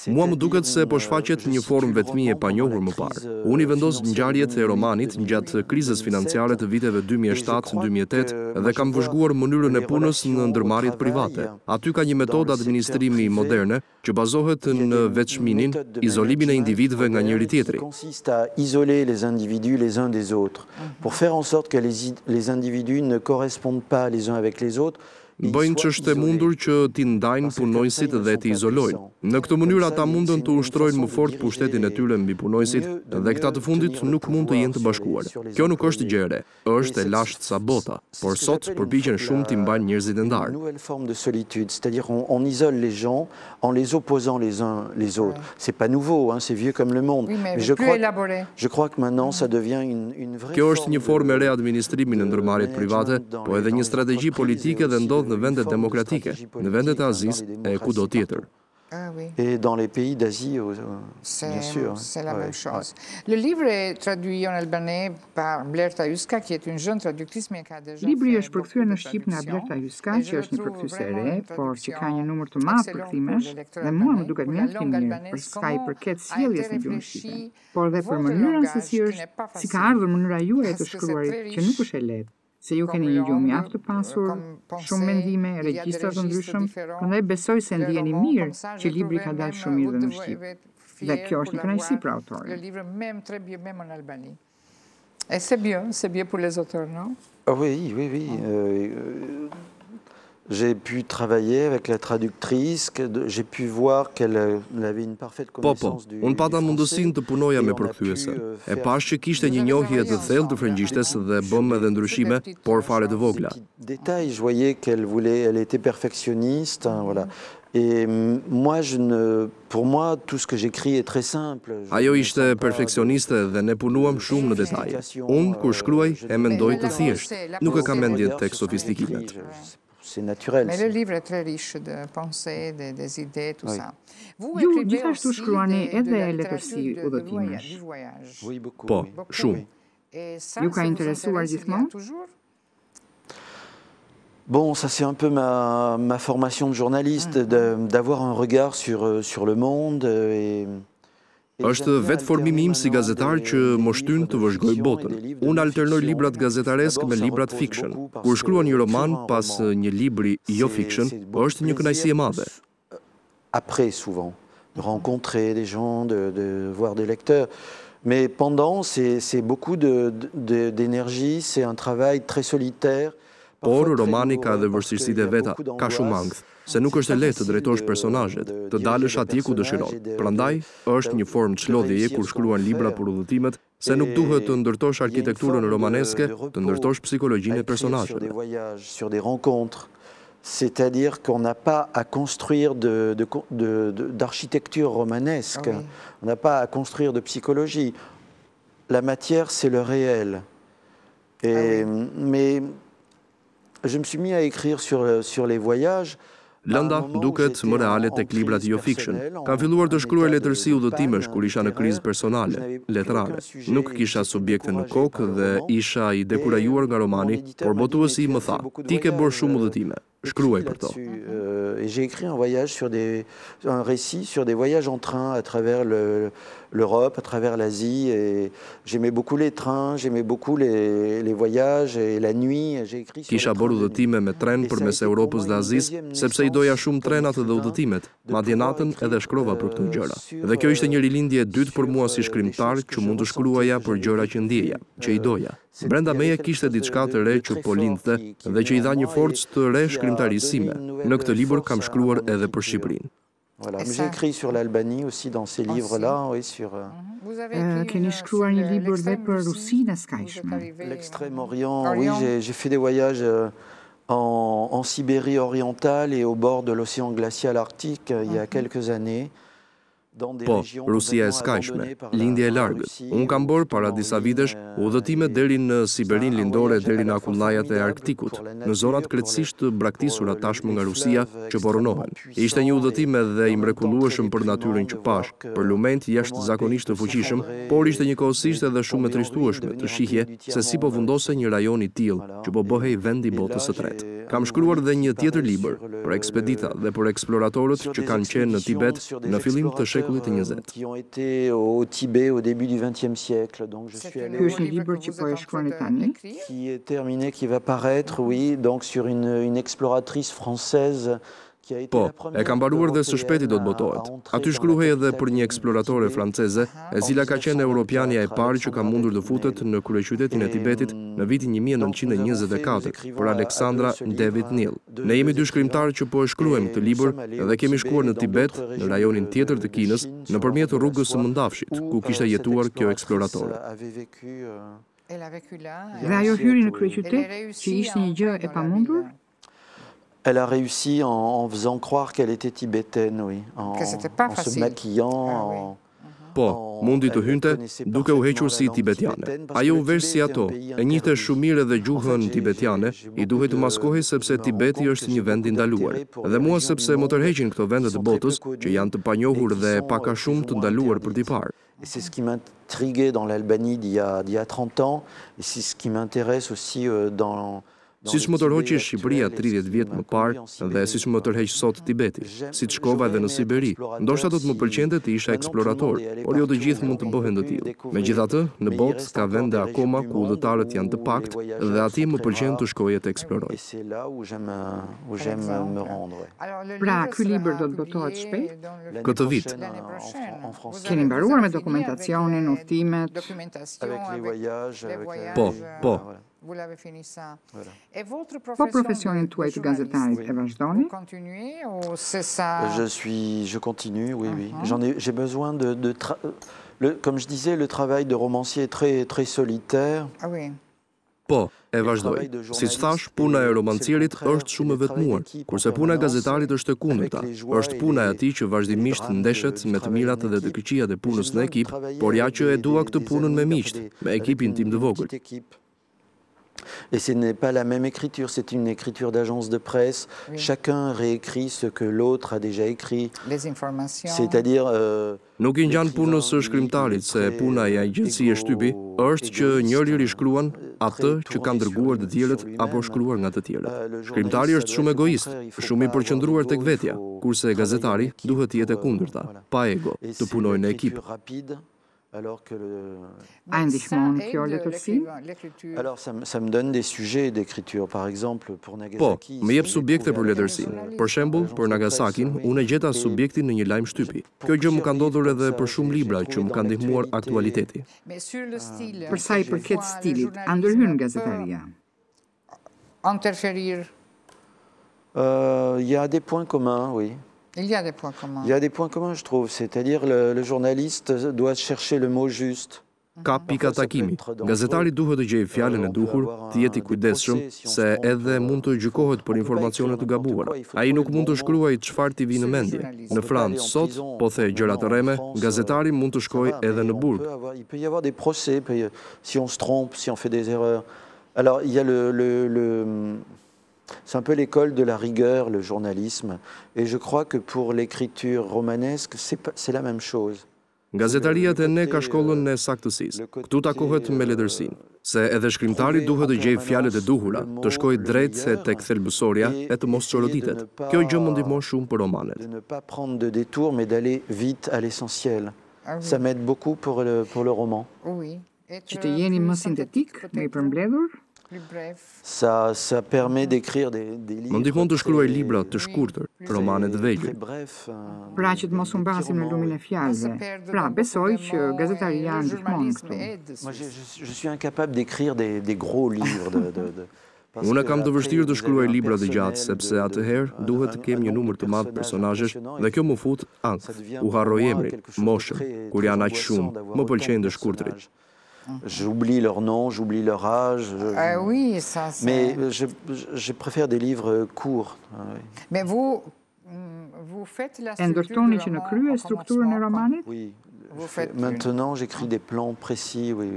Mua më duket se po shfaqet një formë vetmie e panjohur më parë. Unë I vendos ngjarjet e romanit gjatë krizës financiare të viteve 2007-2008 dhe kam vëzhguar mënyrën e punës në ndërmarrjet private. Aty ka një metodë administrimi moderne që bazohet në vetçminin, izolimin e individëve nga njëri tjetri. Consiste à isoler les individus les uns des autres pour faire en sorte que les individus ne correspondent pas les uns avec les autres. Bëjnë ç'është e mundur që t'i ndajnë punojësit dhe t'i izolojnë. Në këtë mënyrë ata mundën të ushtrojnë më fort pushtetin e tyre mbi punojësit dhe këta të fundit nuk mund të jenë të bashkuar. Kjo nuk është gjë e re, është e lashtë sa bota, por sot përpiqen shumë t'i mbajnë njerëzit e ndarë. Une nouvelle forme de solitude, c'est-à-dire on isole les gens en les opposant les uns les autres. C'est pas nouveau, hein, c'est vieux comme le monde. Oui, mais je crois que maintenant ça devient une vraie Kjo është një formë e re administrimi në ndërmarrjet private, po edhe një strategji politike dhe ndodh në vendet demokratike, në vendet e Azisë e kudo tjetër. Oui. Et dans les pays d'Asie, bien sûr. C'est la même chose. Le livre est traduit en albanais par Blerta Yska, qui est une jeune traductrice, mais qui a déjà Libri është përkthyer në shqip nga Blerta Yska, që është një përkthyese e re, por që ka një numër të madh përkthimesh dhe mua më duket mjaft I mirë për sa I përket sjelljes në gjuhën shqipe, por dhe për mënyrën se si ka ardhur mënyra juaj të shkruarit, që nuk është e lehtë. Se ju keni një gjuhë mjaft të pasur, shumë mendime, regjistra të ndryshëm, prandaj besoj se ndjeni mirë që libri ka dalë shumë mirë dhe në shqip. Dhe kjo është një kënaqësi për autorin. Le livre même très bien, même en Albanie. Et c'est bien pour les auteurs, non? Oui. J'ai pu travailler avec la traductrice, j'ai pu voir qu'elle avait une parfaite connaissance du unë pata mundësinë të punoja me përkthyesen. E pash që kishte një njohje të thellë të frëngjishtes dhe bëm edhe ndryshime, por fare të vogla. Détails, je voyais elle était perfectionniste, hein, voilà. Et moi, pour moi, tout ce que j'écris est très simple. Ajo ishte perfeksioniste dhe ne punuam shumë në detaje. Unë, kur shkruaj, e mendoj të thjesht. Nuk e kam mendje tek sofistikimet. C'est naturel. Mais le livre est très riche de pensées, des idées, tout ça. Ju gjithashtu shkruani edhe letërsi udhëtimesh. Oui, beaucoup. Po, shumë. Ju ka interesuar gjithmonë? Bon, ça c'est un peu ma formation de journaliste, d'avoir un regard sur le monde Është vetë formimi im si gazetar që më shtyn të vëzhgoj botën. Unë alternoj librat gazetaresk me librat fiction. Kur shkruan një roman pas një libri jo fiction, është një kënaqësi e madhe. Après, souvent, de rencontrer des gens, de voir des lecteurs. Mais pendant, c'est beaucoup d'énergie, c'est un travail très solitaire. Por romani ka edhe vështirësitë e veta, ka shumë ankth, se nuk është e lehtë të drejtosh personazhet, të dalësh atje ku dëshiron. Prandaj, është një formë çlodhjeje kur shkruan libra për udhëtimet, se nuk duhet të ndërtosh arkitekturën romaneske, të ndërtosh psikologjinë e personazheve. Sur des rencontres. C'est-à-dire qu'on n'a pas à construire d'architecture romanesque, on n'a pas à construire de psychologie. La matière, c'est le réel. Mais je me suis mis à écrire sur les voyages Lënda duket më reale tek librat jo fiction. Kam filluar të shkruaj letërsi udhëtimesh kur isha në krizë personale, letrare. Nuk kisha subjekte në kokë dhe isha i dekurajuar nga romani, por botuesi më tha: "Ti ke bërë shumë udhëtime. Shkruaj për to." Et j'ai écrit un récit sur des voyages en train à travers l'Europe, à travers l'Asie. Et j'aimais beaucoup les trains, j'aimais beaucoup les voyages et la nuit. Kisha bërë udhëtime me tren përmes Europës dhe Azisë, sepse i doja shumë trenat dhe udhëtimet. Madje natën edhe shkrova për këto gjëra. Dhe kjo ishte një rilindje e dytë për mua si shkrimtar, që mund të shkruaja për gjëra që ndjeja, që i doja. Brenda meje kishte diçka të re që po lindte dhe që i dha një forcë të re shkrimtarisë sime. Në këtë libër kam shkruar edhe për Shqipërinë. Voilà, j'ai écrit sur l'Albanie aussi dans ces livres-là, oui, sur Keni shkruar një libër dhe për Rusinë e skajshme. l'Extrême-Orient. Oui, j'ai fait des voyages en Sibérie orientale et au bord de l'océan glacial arctique il y a quelques années. Po, Rusia e skajshme, lindja e largët. Unë kam bërë para disa vitesh udhëtime deri në Siberinë lindore deri në akullajat e Arktikut, në zonat krejtësisht të braktisura tashmë nga Rusia që po rënohen. Ishte një udhëtim edhe i mrekullueshëm për natyrën që pash, për lument jashtëzakonisht të fuqishëm, por ishte njëkohësisht edhe shumë e trishtueshme të shihje se si po vendose një rajon i tillë që po bëhej vend i botës së tretë. Kam shkruar dhe një tjetër libër për ekspedita dhe për eksploratorët që kanë qenë në Tibet në fillim të shekullit të 20. Qui ont été au Tibet au début du XXe siècle. Donc je suis allé. Ky është një libër që po e shkruani tani. Qui est terminé, qui va paraître, oui, donc sur une exploratrice française. Po, e kam mbaruar dhe së shpejti do të botohet. Aty shkruhej edhe për një eksploratore franceze, e cila ka qenë europiania e parë që ka mundur të futet në kryeqytetin e Tibetit në vitin 1924, për Alexandra David Neal. Ne jemi dy shkrimtarë që po e shkruajmë këtë libër dhe kemi shkuar në Tibet, në rajonin tjetër të Kinës, nëpërmjet rrugës së Mëndafshit, ku kishte jetuar kjo eksploratore. Dhe ajo hyri në kryeqytet që ishte një gjë e pamundur? Elle a réussi en faisant croire qu'elle était tibétaine, oui, en se maquillant. Po, mundi të hynte duke u hequr si tibetiane. Ajo u vesh si ato, e njihte shumë mirë edhe gjuhën tibetiane, i duhej të maskohej sepse Tibeti është një vend i ndaluar. Dhe mua sepse më tërheqin këto vende të botës që janë të panjohur dhe pak a shumë të ndaluar për t'i parë. Et c'est ce qui m'intriguait dans l'Albanie d'il y a 30 ans, et c'est ce qui m'intéresse aussi dans Siç më tërhoqi Shqipëria 30 vjet më parë dhe siç më tërheq sot Tibeti, siç shkova edhe në Siberi. Ndoshta do të më pëlqente të isha eksplorator, por jo të gjithë mund të bëhen të tillë. Megjithatë, në botë ka vende akoma ku udhëtarët janë të pakët dhe atje më pëlqen të shkojë të eksploroj. Pra, ky libër do të botohet shpejt? Këtë vit. Keni mbaruar me dokumentacionin, udhëtimet? Po. Po profesionin tuaj të gazetarit e vazhdoni? Je continue, oui. J'ai besoin comme je disais, le travail de romancier est très solitaire. Po, e vazhdoj. Siç thash, puna e romancierit është shumë e vetmuar, kurse puna e gazetarit është e kundërta. Është puna e atij që vazhdimisht ndeshet me të mirat dhe të këqijat e punës në ekip, por ja që e dua këtë punën me miqt, me ekipin tim të vogël. Et ce n'est pas la même écriture, c'est une écriture d'agence de presse. Oui. Chacun réécrit ce que l'autre a déjà écrit. Les informations. C'est-à-dire nuk i ngjan punës së shkrimtarit se puna e agjencisë shtypi është që njëri rishkruan atë që kanë dërguar të tjerët apo shkruar nga të tjerët. Shkrimtari është shumë egoist, shumë i përqendruar tek vetja, kurse gazetari duhet të jetë e kundërta, pa ego, të punojë në ekip. A ndihmon kjo letërsi? Alors ça me donne des sujets d'écriture, par exemple pour Nagasaki. Po, më jep subjekte për letërsinë. Për shembull, për Nagasakin, unë gjeta subjektin në një lajm shtypi. Kjo gjë më ka ndodhur edhe për shumë libra që më kanë ndihmuar aktualiteti. Për sa i përket stilit, a ndërhyn gazetaria? Interferir. Il y a des points communs, oui. Il y a des points communs. Il y a des points communs, je trouve. C'est-à-dire le journaliste doit chercher le mot juste. Ka pika takimi. Gazetari duhet të gjejë fjalën e duhur, të jetë i kujdesshëm, se edhe mund të gjykohet për informacione të gabuara. Ai nuk mund të shkruajë çfarë t'i vijë në mendje. Në Francë sot, po the gjëra të rreme, gazetari mund të shkojë edhe në burg. Il peut y avoir des procès si on se trompe, si on fait des erreurs. Alors, il y a C'est un peu l'école de la rigueur, le journalisme. Et je crois que pour l'écriture romanesque, c'est la même chose. Gazetaria e ne ka shkollën e saktësisë. Këtu takohet me letërsinë, se edhe shkrimtari duhet të gjejë fjalët e duhura, të shkojë drejt tek thelbësorja e të mos çoroditet. Kjo gjë më ndihmon shumë për romanet. De ne pas prendre de détour, mais d'aller vite à l'essentiel. Ça m'aide beaucoup pour le roman. Që të jeni më sintetik, më i përmbledhur? Ça permet d'écrire des livres. Më ndihmon të shkruaj libra të shkurtër, romane të vegjël. Pra që të mos u mbasim në lumin e fjalëve. Pra, besoj që gazetaria ndihmon këtu. Moi, je suis incapable d'écrire des gros livres Unë kam të vështirë të shkruaj libra të gjatë, sepse atëherë duhet të kem një numër të madh personazhesh dhe kjo më fut ankth. U harroj emrin, moshën, kur janë aq shumë, më pëlqejnë të shkurtrit. J'oublie leur nom, j'oublie leur âge. Oui, ça c'est... Mais je préfère des livres courts. Mais vous faites la E ndërtoni që në krye strukturën e romanit? Oui. Maintenant, j'écris des plans précis, oui.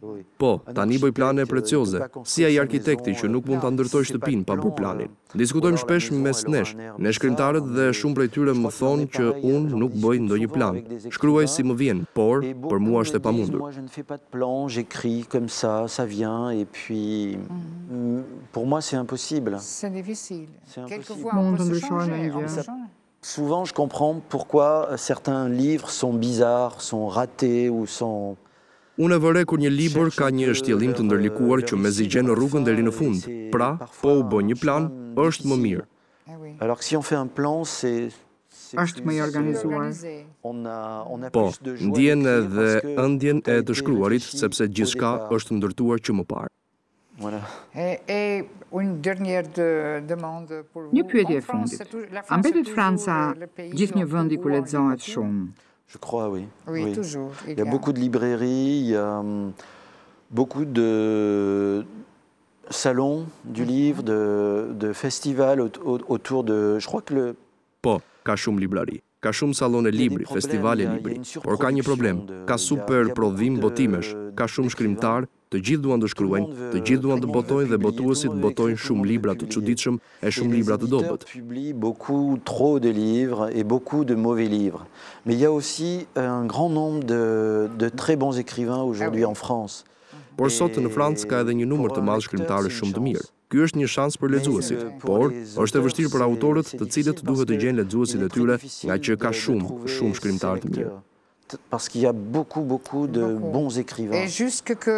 Oui. Po, tani bëj plane precioze, si ai arkitekti që nuk mund ta ndërtoj shtëpinë pa bërë planin. Diskutojmë shpesh mes nesh. Ne shkrimtarët dhe shumë prej tyre më thonë që unë nuk bëj ndonjë plan. Shkruaj si më vjen, por për mua është e pamundur. Moi, je ne fais pas de plan, j'écris comme ça vient, et puis pour moi, c'est impossible. C'est difficile. Quelquefois, Monde on peut se ndryshon changer. në gjë. Souvent, je comprends pourquoi certains livres sont bizarres, sont ratés ou sont... Unë e vëre kur një libër ka një shtjellim të ndërlikuar që mezi gjen rrugën deri në fund. Pra, po u bë një plan, është më mirë. Alors que si on fait un plan, Është më i organizuar. on a Po, plus de joie ndjen d'écrire edhe parce que ëndjen tout a e été të shkruarit, réfléchi sepse gjithçka déjà. është ndërtuar që më parë. Voilà. Et une dernière demande pour vous. Një pyetje En e France, fundit. c'est toujours- la A France est mbetet toujours Franca le pays gjithë një où vend i on ku voit lexohet les shumë? Je crois, oui. Oui, toujours. Il y a beaucoup de librairies, il y a beaucoup de salons du livre, de festivals autour de... Je crois que Po, ka shumë librari. Ka shumë sallone libri, festivale libri. Por ka një problem. Ka super prodhim botimesh. Ka shumë shkrimtar, të gjithë duan të shkruajnë, të gjithë duan të botojnë dhe botuesit botojnë shumë libra të çuditshëm e shumë libra të dobët. publie beaucoup trop de livres et beaucoup de mauvais livres. Mais il y a aussi un grand nombre de très bons écrivains aujourd'hui en France. Por sot në Francë ka edhe një numër të madh shkrimtarësh shumë të mirë. Ky është një shans për lexuesit, por është e vështirë për autorët, të cilët duhet të gjejnë lexuesit e tyre, nga që ka shumë shkrimtarë të mirë. Parce qu'il y a beaucoup de bons écrivains. Et jusque que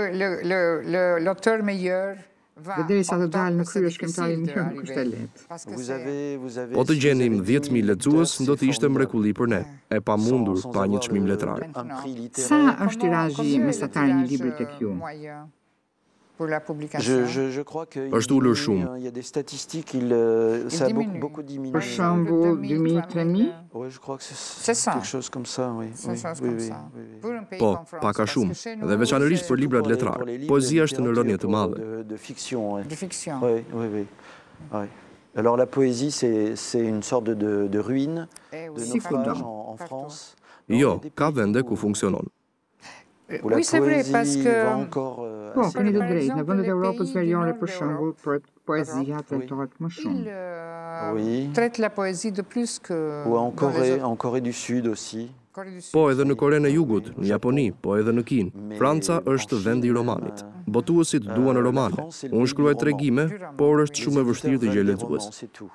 l'auteur meilleur va... Dhe derisa të dalë në c'est krye difficile shkrimtari më de mirë nuk është e arriver. lehtë. Parce que Vous c'est- avez Po të gjenim 10.000 lexues, do të ishte mrekulli për ne, e pamundur pa një çmim letrar. Un prix littéraire. Sa është tirazhi mesatar i një libri tek ju? moyen pour la publication? Je crois que Është ulur shumë. il y a des statistiques, ça a diminue. beaucoup diminué. Për shembull, 2000, 3000? Ouais, je crois que C'est ça. quelque chose comme ça, oui. C'est Oui, chose oui, comme oui, ça. oui, oui. Pour un pays Po, comme France, pak a parce shumë, que chez dhe nous, veçanërisht për c'est libra të Pour letrar. les livres Poezia de është në rënje të madhe. de fiction, ouais. de fiction. Oui, oui, oui. Ouais. Alors la poésie, c'est une sorte de ruine, Eh de oui, naufrage partout. en France. Jo, ka vende ku funksionon. Où la Oui, c'est vrai, poésie parce que... va encore Po, assez keni të loin. drejtë, në vendet e les Europës pays du veriore nord për shembull, d'Europe, poezia trajtohet më shumë. Il Oui. traite la poésie de plus que... Ou en dans les Corée, autres- en Corée du Sud aussi. Corée du Sud. Po edhe në Korenë e Jugut, në Japoni, po edhe në Kinë. Franca është vendi i romanit. Botuesit duan romane. Unë shkruaj tregime, por është shumë e vështirë të gjej lexues. C'est tout.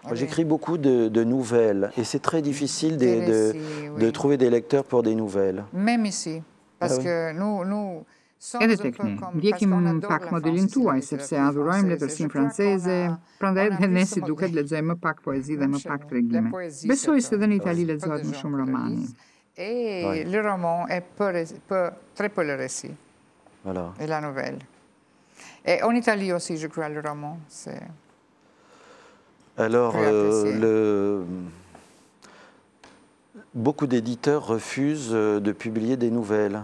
Moi, j'écris beaucoup de nouvelles et c'est très difficile de trouver des lecteurs pour des nouvelles. Même ici, parce Ah oui. que nous sommes Edhe un tek peu ne, comme- ndjekim parce qu'on adore pak la modelin France, tuaj, la sepse littérature adhurojmë française. letërsinë Je crois franceze, qu'on a- prandaj on a edhe ne plus si ce duket modèle. lexojmë më pak poezi dhe më pak La tregime. poésie, Besoj c'est se edhe në un- Itali peu lexohet de më gens shumë qui le romani. lisent. Et Ouais. le roman est très peu le récit Voilà. et la nouvelle. Et en Italie aussi, je crois, le roman, c'est... Alors, Plus apprécié. beaucoup d'éditeurs refusent de publier des nouvelles.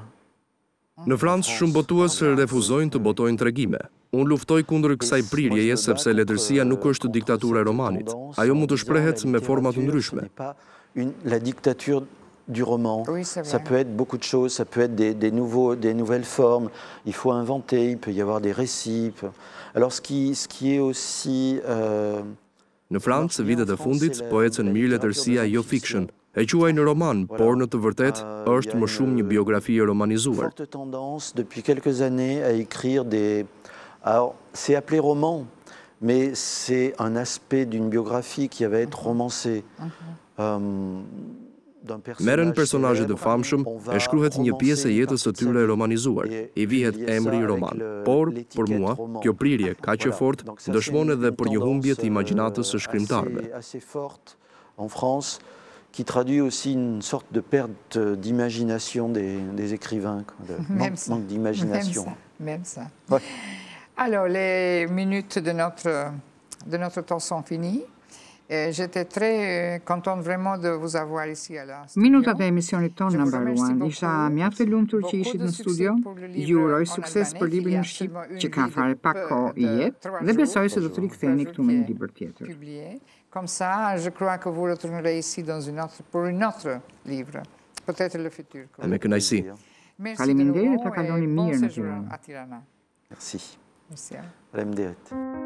Në Francë shumë botues refuzojnë të botojnë tregime. Unë luftoj kundër kësaj prirjeje sepse letërsia nuk është diktatura e romanit. Ajo mund të shprehet me forma të ndryshme. La dictature du roman. Oui, c'est vrai. Ça peut être beaucoup de choses, ça peut être des nouvelles formes. Il faut inventer, il peut y avoir des récits. Alors ce qui est aussi... Në Francë, vitet e fundit, po ecën mirë letërsia jo fiction. E quajnë roman, por në të vërtetë është më shumë një biografi e romanizuar. Forte tendance depuis quelques années à écrire des... Alors, c'est appelé roman, mais c'est un aspect d'une biographie qui va être romancée. Merren personazhe të famshëm e shkruhet një pjesë e jetës së tyre romanizuar, i vihet emri roman. Por, për mua, kjo prirje kaq e fortë dëshmon edhe për një humbje të imagjinatës së shkrimtarëve. Assez forte en France, qui traduit aussi une sorte de perte d'imagination des écrivains, manque d'imagination. Même ça. Ouais. Alors, les minutes de notre temps sont finies. J'étais très contente vraiment de vous avoir ici à la studio. Minutat e emisionit tonë në mbaruan. Isha mjaft e lumtur që ishit në studio. Ju uroj sukses për librin në Shqip, që ka fare pak kohë i jetë, dhe besoj se do të riktheheni këtu me një libër tjetër. Comme ça, je crois que vous retournerez ici pour un autre livre, peut-être le futur. Me kënaqësi. Faleminderit, ta kaloni mirë në Tiranë. Merci. Merci. Faleminderit.